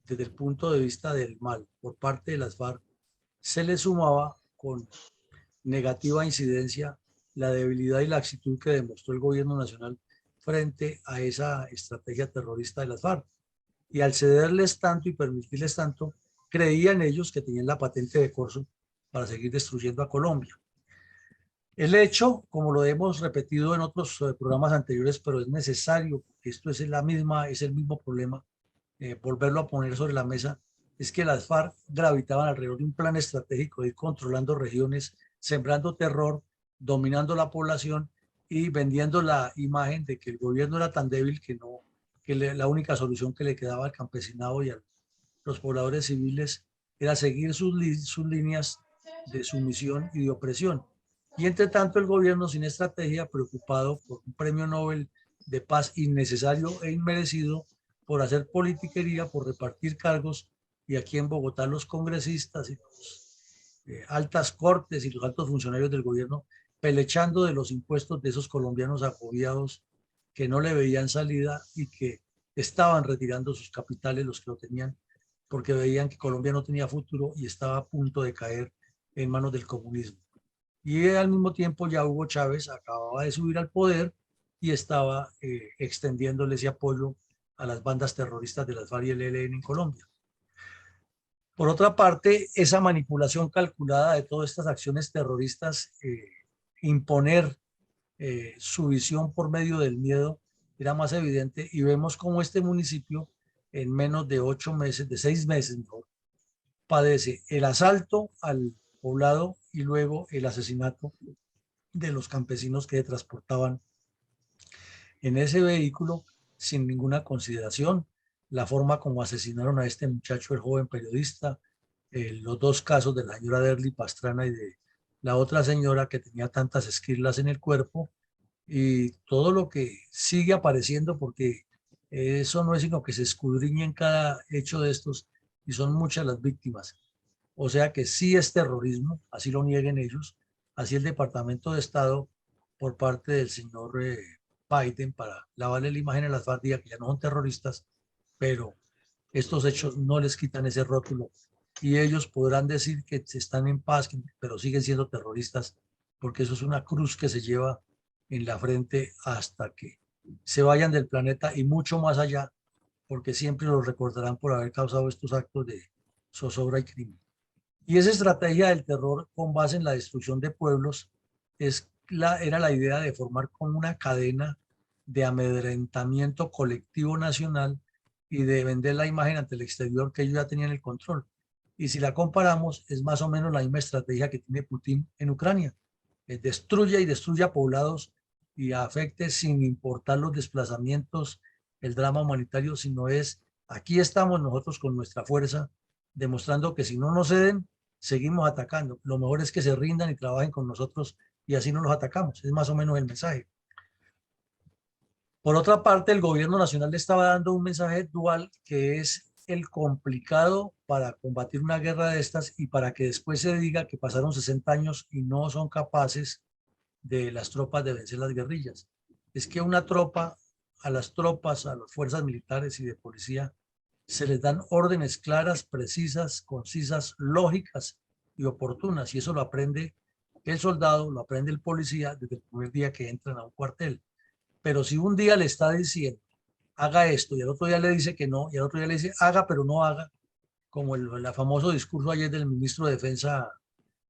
desde el punto de vista del mal por parte de las FARC, se le sumaba con negativa incidencia la debilidad y la actitud que demostró el gobierno nacional frente a esa estrategia terrorista de las FARC. Y al cederles tanto y permitirles tanto, creían ellos que tenían la patente de corso para seguir destruyendo a Colombia. El hecho, como lo hemos repetido en otros programas anteriores, pero es necesario, porque esto es el mismo problema, volverlo a poner sobre la mesa, es que las FARC gravitaban alrededor de un plan estratégico de ir controlando regiones, sembrando terror, dominando la población y vendiendo la imagen de que el gobierno era tan débil que la única solución que le quedaba al campesinado y a los pobladores civiles era seguir sus líneas de sumisión y de opresión. Y entre tanto el gobierno sin estrategia, preocupado por un premio Nobel de paz innecesario e inmerecido, por hacer politiquería, por repartir cargos, y aquí en Bogotá los congresistas y los altas cortes y los altos funcionarios del gobierno pelechando de los impuestos de esos colombianos agobiados que no le veían salida y que estaban retirando sus capitales, los que lo tenían, porque veían que Colombia no tenía futuro y estaba a punto de caer en manos del comunismo. Y al mismo tiempo ya Hugo Chávez acababa de subir al poder y estaba extendiéndole ese apoyo a las bandas terroristas de las FARC y el ELN en Colombia. Por otra parte, esa manipulación calculada de todas estas acciones terroristas, imponer su visión por medio del miedo, era más evidente, y vemos cómo este municipio en menos de 8 meses, de 6 meses mejor, padece el asalto al poblado y luego el asesinato de los campesinos que transportaban en ese vehículo sin ninguna consideración. La forma como asesinaron a este muchacho, el joven periodista, los 2 casos de la señora Derly Pastrana y de la otra señora que tenía tantas esquirlas en el cuerpo, y todo lo que sigue apareciendo, porque eso no es sino que se escudriña en cada hecho de estos y son muchas las víctimas. O sea que sí es terrorismo, así lo nieguen ellos, así el Departamento de Estado por parte del señor Biden para lavarle la imagen a las FARC diga que ya no son terroristas, pero estos hechos no les quitan ese rótulo y ellos podrán decir que están en paz, pero siguen siendo terroristas, porque eso es una cruz que se lleva en la frente hasta que se vayan del planeta y mucho más allá, porque siempre los recordarán por haber causado estos actos de zozobra y crimen. Y esa estrategia del terror con base en la destrucción de pueblos era la idea de formar como una cadena de amedrentamiento colectivo nacional y de vender la imagen ante el exterior que ellos ya tenían el control. Y si la comparamos, es más o menos la misma estrategia que tiene Putin en Ucrania. Destruye y destruye poblados y afecte sin importar los desplazamientos, el drama humanitario, sino es aquí estamos nosotros con nuestra fuerza, demostrando que si no nos ceden, seguimos atacando. Lo mejor es que se rindan y trabajen con nosotros y así no los atacamos. Es más o menos el mensaje. Por otra parte, el gobierno nacional le estaba dando un mensaje dual que es el complicado para combatir una guerra de estas y para que después se diga que pasaron 60 años y no son capaces de las tropas de vencer las guerrillas. Es que una tropa, a las tropas, a las fuerzas militares y de policía, se les dan órdenes claras, precisas, concisas, lógicas y oportunas. Y eso lo aprende el soldado, lo aprende el policía desde el primer día que entran a un cuartel. Pero si un día le está diciendo, haga esto, y al otro día le dice que no, y al otro día le dice, haga, pero no haga, como el famoso discurso ayer del ministro de Defensa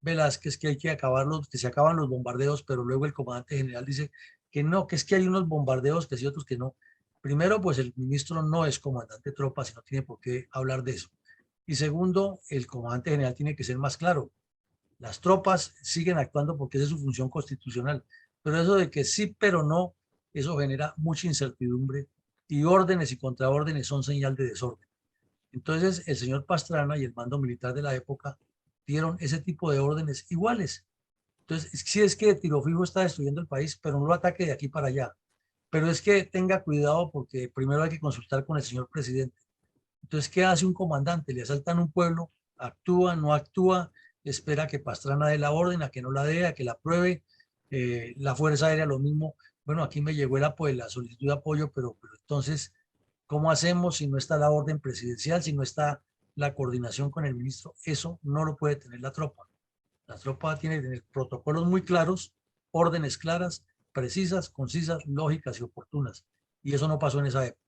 Velázquez, que hay que acabarlos, que se acaban los bombardeos, pero luego el comandante general dice que no, que es que hay unos bombardeos que sí, otros que no. Primero, pues el ministro no es comandante de tropas y no tiene por qué hablar de eso. Y segundo, el comandante general tiene que ser más claro. Las tropas siguen actuando porque esa es su función constitucional, pero eso de que sí, pero no, eso genera mucha incertidumbre y órdenes y contraórdenes son señal de desorden. Entonces, el señor Pastrana y el mando militar de la época dieron ese tipo de órdenes iguales. Entonces, sí es que Tiro Fijo está destruyendo el país, pero no lo ataque de aquí para allá. Pero es que tenga cuidado porque primero hay que consultar con el señor presidente. Entonces, ¿qué hace un comandante? Le asaltan un pueblo, actúa, no actúa, espera que Pastrana dé la orden, a que no la dé, a que la apruebe. La Fuerza Aérea lo mismo. Bueno, aquí me llegó el apoyo, la solicitud de apoyo, pero entonces, ¿cómo hacemos si no está la orden presidencial, si no está la coordinación con el ministro? Eso no lo puede tener la tropa. La tropa tiene que tener protocolos muy claros, órdenes claras, precisas, concisas, lógicas y oportunas. Y eso no pasó en esa época.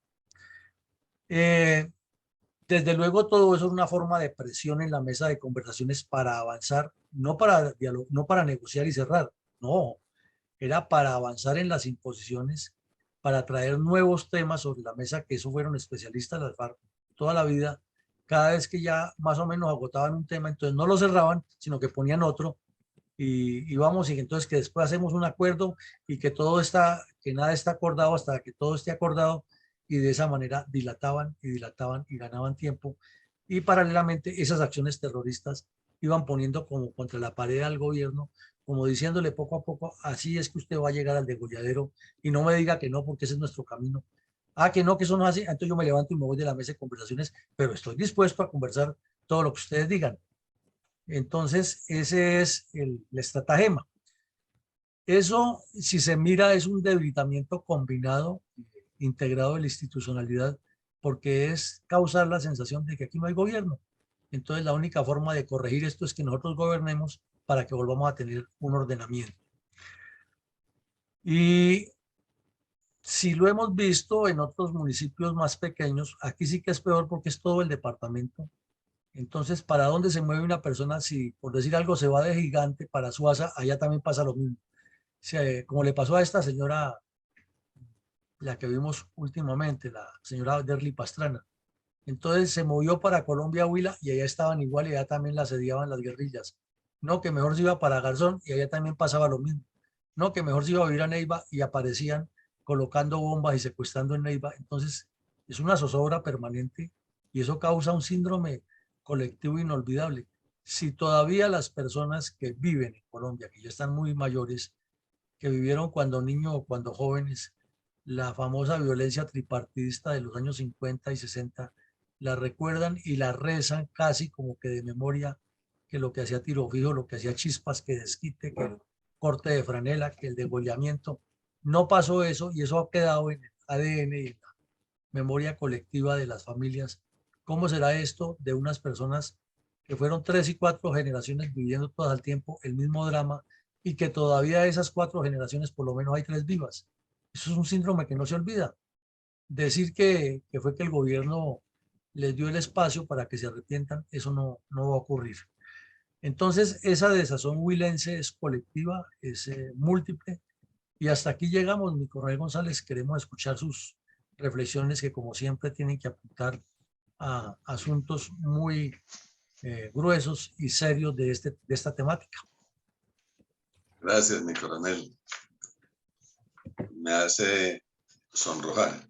Desde luego todo eso es una forma de presión en la mesa de conversaciones para avanzar, no para diálogo, no para negociar y cerrar, no, era para avanzar en las imposiciones, para traer nuevos temas sobre la mesa, que eso fueron especialistas las FARC toda la vida. Cada vez que ya más o menos agotaban un tema, entonces no lo cerraban, sino que ponían otro y vamos, y entonces que después hacemos un acuerdo y que todo está, que nada está acordado hasta que todo esté acordado, y de esa manera dilataban y dilataban y ganaban tiempo, y paralelamente esas acciones terroristas iban poniendo como contra la pared al gobierno, como diciéndole poco a poco, así es que usted va a llegar al degolladero y no me diga que no, porque ese es nuestro camino. Ah, que no, que eso no es así, entonces yo me levanto y me voy de la mesa de conversaciones, pero estoy dispuesto a conversar todo lo que ustedes digan. Entonces, ese es el estratagema. Eso, si se mira, es un debilitamiento combinado, integrado de la institucionalidad, porque es causar la sensación de que aquí no hay gobierno. Entonces la única forma de corregir esto es que nosotros gobernemos para que volvamos a tener un ordenamiento. Y si lo hemos visto en otros municipios más pequeños, aquí sí que es peor porque es todo el departamento. Entonces, ¿para dónde se mueve una persona si, por decir algo, se va de Gigante para Suaza? Allá también pasa lo mismo. Como le pasó a esta señora, la que vimos últimamente, la señora Derly Pastrana. Entonces se movió para Colombia, Huila, y allá estaban igual y allá también la asediaban las guerrillas. No, que mejor se iba para Garzón y allá también pasaba lo mismo. No, que mejor se iba a vivir a Neiva y aparecían colocando bombas y secuestrando en Neiva. Entonces es una zozobra permanente y eso causa un síndrome colectivo inolvidable. Si todavía las personas que viven en Colombia, que ya están muy mayores, que vivieron cuando niños o cuando jóvenes, la famosa violencia tripartidista de los años 50 y 60, la recuerdan y la rezan casi como que de memoria, que lo que hacía Tiro Fijo, lo que hacía Chispas, que desquite, que el corte de franela, que el degollamiento. No pasó eso y eso ha quedado en el ADN y en la memoria colectiva de las familias. ¿Cómo será esto de unas personas que fueron 3 y 4 generaciones viviendo todas al tiempo el mismo drama y que todavía de esas 4 generaciones por lo menos hay 3 vivas? Eso es un síndrome que no se olvida. Decir que fue que el gobierno les dio el espacio para que se arrepientan, eso no va a ocurrir. Entonces, esa desazón huilense es colectiva, es múltiple, y hasta aquí llegamos, mi coronel González. Queremos escuchar sus reflexiones que, como siempre, tienen que apuntar a asuntos muy gruesos y serios de esta temática. Gracias, mi coronel. Me hace sonrojar.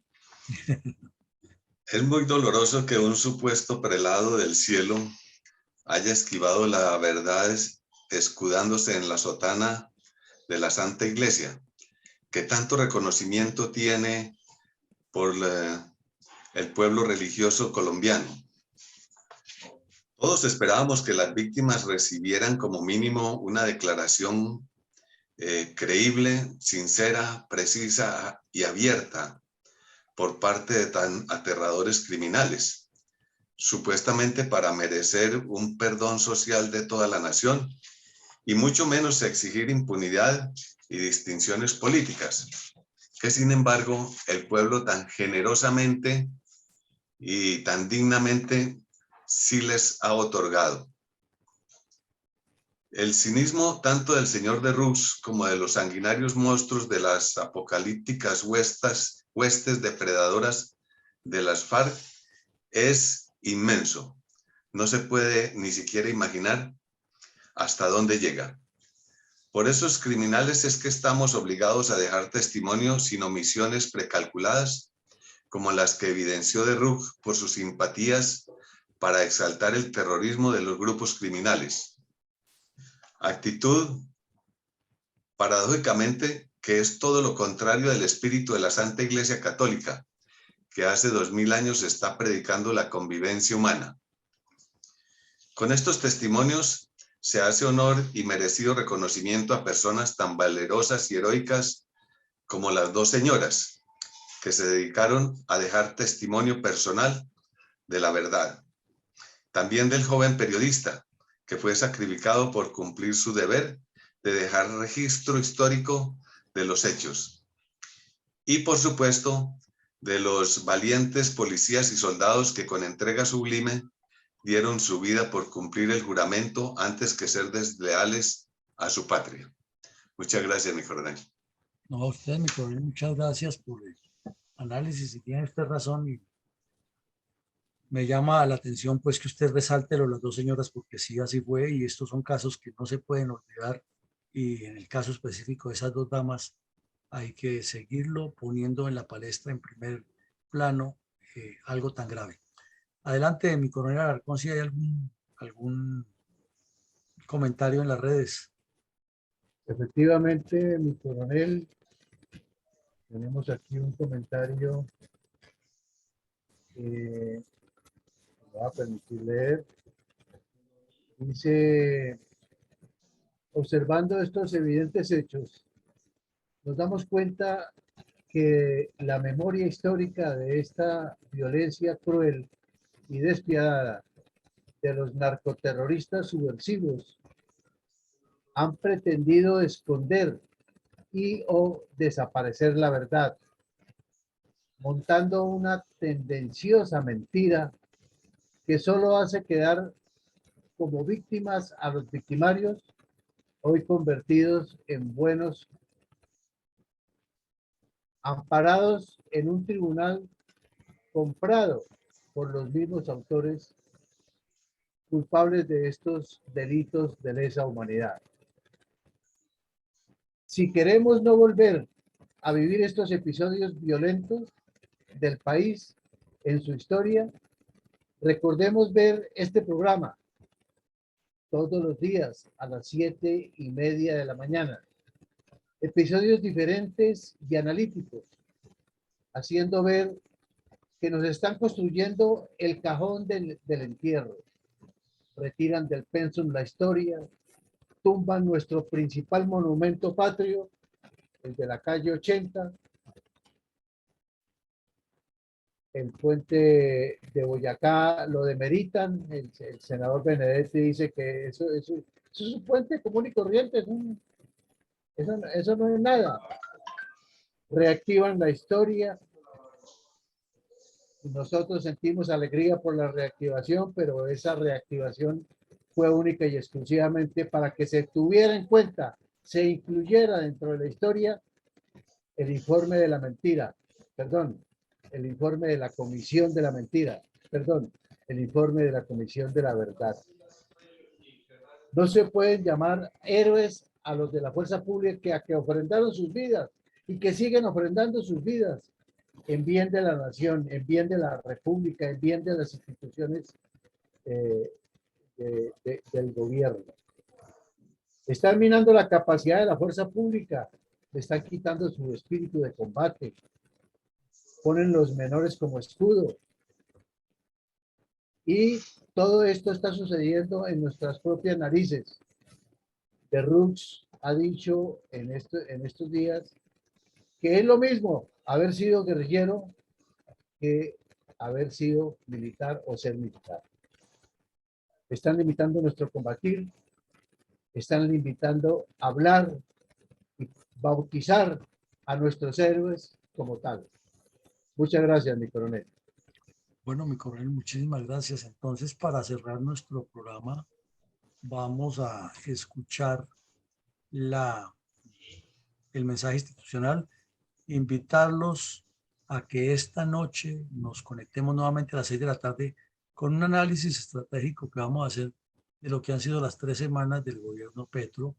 Es muy doloroso que un supuesto prelado del cielo haya esquivado la verdad escudándose en la sotana de la Santa Iglesia, que tanto reconocimiento tiene por el pueblo religioso colombiano. Todos esperábamos que las víctimas recibieran como mínimo una declaración creíble, sincera, precisa y abierta por parte de tan aterradores criminales, supuestamente para merecer un perdón social de toda la nación y mucho menos exigir impunidad y distinciones políticas, que sin embargo el pueblo tan generosamente y tan dignamente sí les ha otorgado. El cinismo tanto del señor de Rux como de los sanguinarios monstruos de las apocalípticas huestes depredadoras de las FARC es inmenso. No se puede ni siquiera imaginar hasta dónde llega. Por esos criminales es que estamos obligados a dejar testimonio sin omisiones precalculadas, como las que evidenció de Rux por sus simpatías para exaltar el terrorismo de los grupos criminales. Actitud, paradójicamente, que es todo lo contrario del espíritu de la Santa Iglesia Católica, que hace 2000 años está predicando la convivencia humana. Con estos testimonios se hace honor y merecido reconocimiento a personas tan valerosas y heroicas como las dos señoras, que se dedicaron a dejar testimonio personal de la verdad. También del joven periodista, que fue sacrificado por cumplir su deber de dejar registro histórico de los hechos. Y por supuesto, de los valientes policías y soldados que con entrega sublime dieron su vida por cumplir el juramento antes que ser desleales a su patria. Muchas gracias, mi coronel. No, a usted, mi coronel, muchas gracias por el análisis y tiene usted razón. Y me llama la atención pues que usted resalte lo de las dos señoras, porque sí, así fue, y estos son casos que no se pueden olvidar, y en el caso específico de esas dos damas hay que seguirlo poniendo en la palestra en primer plano, algo tan grave. Adelante, mi coronel Alarcón, si hay algún comentario en las redes. Efectivamente, mi coronel, tenemos aquí un comentario que me va a permitir leer. Dice: observando estos evidentes hechos, nos damos cuenta que la memoria histórica de esta violencia cruel y despiadada de los narcoterroristas subversivos han pretendido esconder y o desaparecer la verdad, montando una tendenciosa mentira que solo hace quedar como víctimas a los victimarios, hoy convertidos en buenos, amparados en un tribunal comprado por los mismos autores culpables de estos delitos de lesa humanidad. Si queremos no volver a vivir estos episodios violentos del país en su historia, recordemos ver este programa todos los días a las 7:30 de la mañana. Episodios diferentes y analíticos, haciendo ver que nos están construyendo el cajón del entierro. Retiran del pensum la historia, tumban nuestro principal monumento patrio, el de la calle 80, el puente de Boyacá lo demeritan, el senador Benedetti dice que eso es un puente común y corriente, eso no es nada. Reactivan la historia. Nosotros sentimos alegría por la reactivación, pero esa reactivación fue única y exclusivamente para que se tuviera en cuenta, se incluyera dentro de la historia el informe de la mentira, perdón, el informe de la comisión de la mentira, perdón, el informe de la comisión de la verdad. No se pueden llamar héroes a los de la fuerza pública que ofrendaron sus vidas y que siguen ofrendando sus vidas en bien de la nación, en bien de la república, en bien de las instituciones del gobierno. Están minando la capacidad de la fuerza pública, le están quitando su espíritu de combate, ponen los menores como escudo. Y todo esto está sucediendo en nuestras propias narices. De Rux ha dicho en estos días que es lo mismo haber sido guerrillero que haber sido militar o ser militar. Están limitando nuestro combatir, están limitando hablar y bautizar a nuestros héroes como tal. Muchas gracias, mi coronel. Bueno, mi coronel, muchísimas gracias. Entonces, para cerrar nuestro programa, vamos a escuchar el mensaje institucional, invitarlos a que esta noche nos conectemos nuevamente a las 6 de la tarde con un análisis estratégico que vamos a hacer de lo que han sido las 3 semanas del gobierno Petro.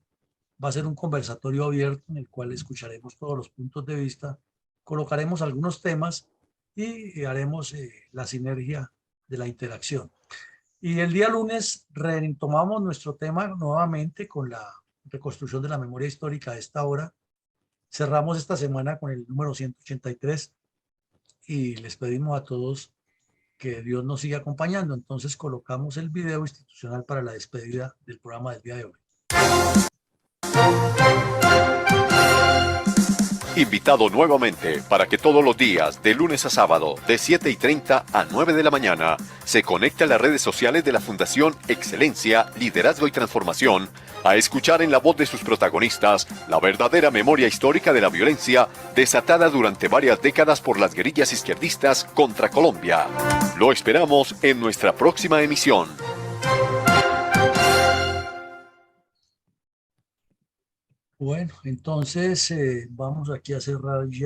Va a ser un conversatorio abierto en el cual escucharemos todos los puntos de vista, colocaremos algunos temas y haremos la sinergia de la interacción. Y el día lunes retomamos nuestro tema nuevamente con la reconstrucción de la memoria histórica a esta hora. Cerramos esta semana con el número 183 y les pedimos a todos que Dios nos siga acompañando. Entonces colocamos el video institucional para la despedida del programa del día de hoy. Invitado nuevamente para que todos los días, de lunes a sábado, de 7:30 a 9 de la mañana, se conecte a las redes sociales de la Fundación Excelencia, Liderazgo y Transformación, a escuchar en la voz de sus protagonistas la verdadera memoria histórica de la violencia desatada durante varias décadas por las guerrillas izquierdistas contra Colombia. Lo esperamos en nuestra próxima emisión. Bueno, entonces vamos aquí a cerrar ya.